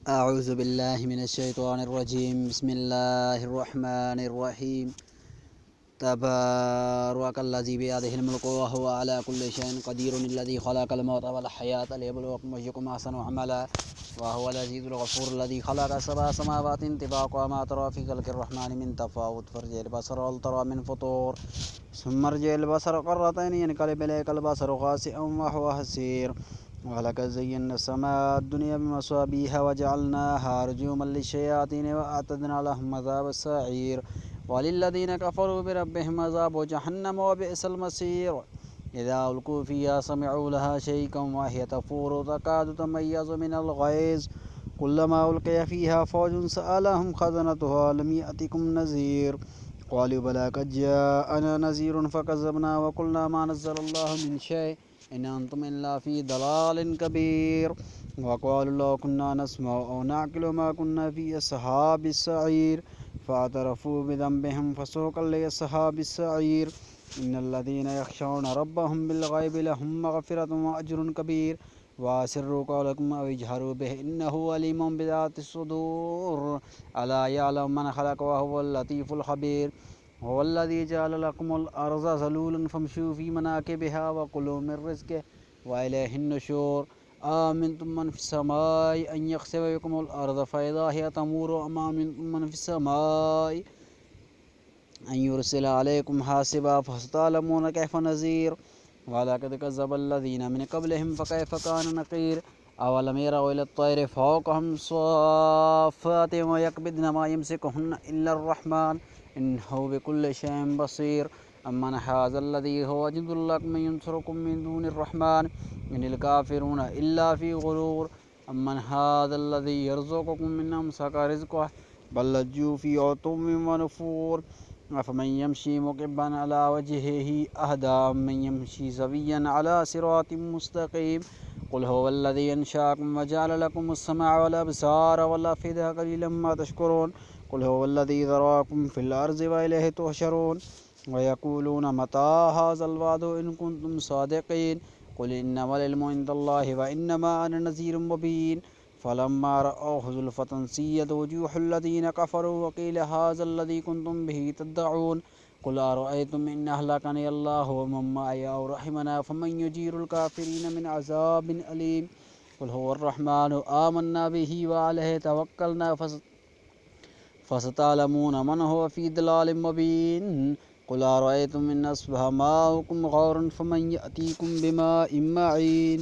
أعوذ بالله من الشيطان الرجيم بسم الله الرحمن الرحيم تبارك الذي بيده الملك وهو على كل شيء قدير الذي خلق الموت والحياة ليبلوكم أيكم أحسن عملا وهو العزيز الغفور الذي خلق سبع سماوات طباقا ما ترى في خلق الرحمن من تفاوت فارجع البصر هل ترى من فطور ثم ارجع البصر قرتين ينقلب إليك البصر خاسئا وهو حسير ولقد زينا السماء الدنيا بمصابيح وجعلناها رجوما للشياطين وأعتدنا لهم عذاب السعير وللذين كفروا بربهم عذاب جهنم وبئس المصير إذا ألقوا فيها سمعوا لها شيئا وهي تفور تكاد تميز من الغيظ كلما ألقي فيها فوج سألهم خزنتها لم يأتكم نذير قالوا بلى قد جاءنا نذير فكذبنا وقلنا ما نزل الله من شيء إن أنتم إلا في ضلال كبير وقالوا لو كنا نسمع أو نعقل ما كنا في أصحاب السعير فاعترفوا بذنبهم فسوقا لأصحاب السعير إن الذين يخشون ربهم بالغيب لهم مغفرة وأجر كبير وأسروا قولكم أو اجهروا به إنه عليم بذات الصدور ألا يعلم من خلق وهو اللطيف الخبير هو الذي جعل لكم الأرض ذلولا فامشوا في مناكبها وكلوا من رزقه وإليه النشور آمنتم من في السماء أن يخسف بكم الأرض فإذا هي تمور أم آمنتم من في السماء أن يرسل عليكم حاسبا فستعلمون كيف نذير ولقد كذب الذين من قبلهم فكيف كان نكير أولم يروا إلى الطير فوقهم صافات ويقبضن ما يمسكهن إلا الرحمن إنه بكل شيء بصير أمن هذا الذي هو جند لكم ينصركم من دون الرحمن إن الكافرون إلا في غرور أمن هذا الذي يرزقكم من أمسك رزقه بل لجوا في عتو ونفور أفمن يمشي مكبا على وجهه أهدى من يمشي سويا على صراط مستقيم قل هو الذي أنشأكم وجعل لكم السمع والأبصار والأفئدة قليلا ما تشكرون قل هو الذي ذراكم في الأرض وإليه تحشرون ويقولون متى هذا الوعد إن كنتم صادقين قل إنما العلم عند الله وإنما أنا نذير مبين فلما رأوه زلفة سيئت وجوه الذين كفروا وقيل هذا الذي كنتم به تدعون قل أرأيتم إن أهلكني الله ومن معي أو رحمنا فمن يجير الكافرين من عذاب أليم قل هو الرحمن آمنا به وعليه توكلنا فستعلمون من هو في ضلال مبين قل أرأيتم إن أصبح ماؤكم غورا فمن يأتيكم بماء معين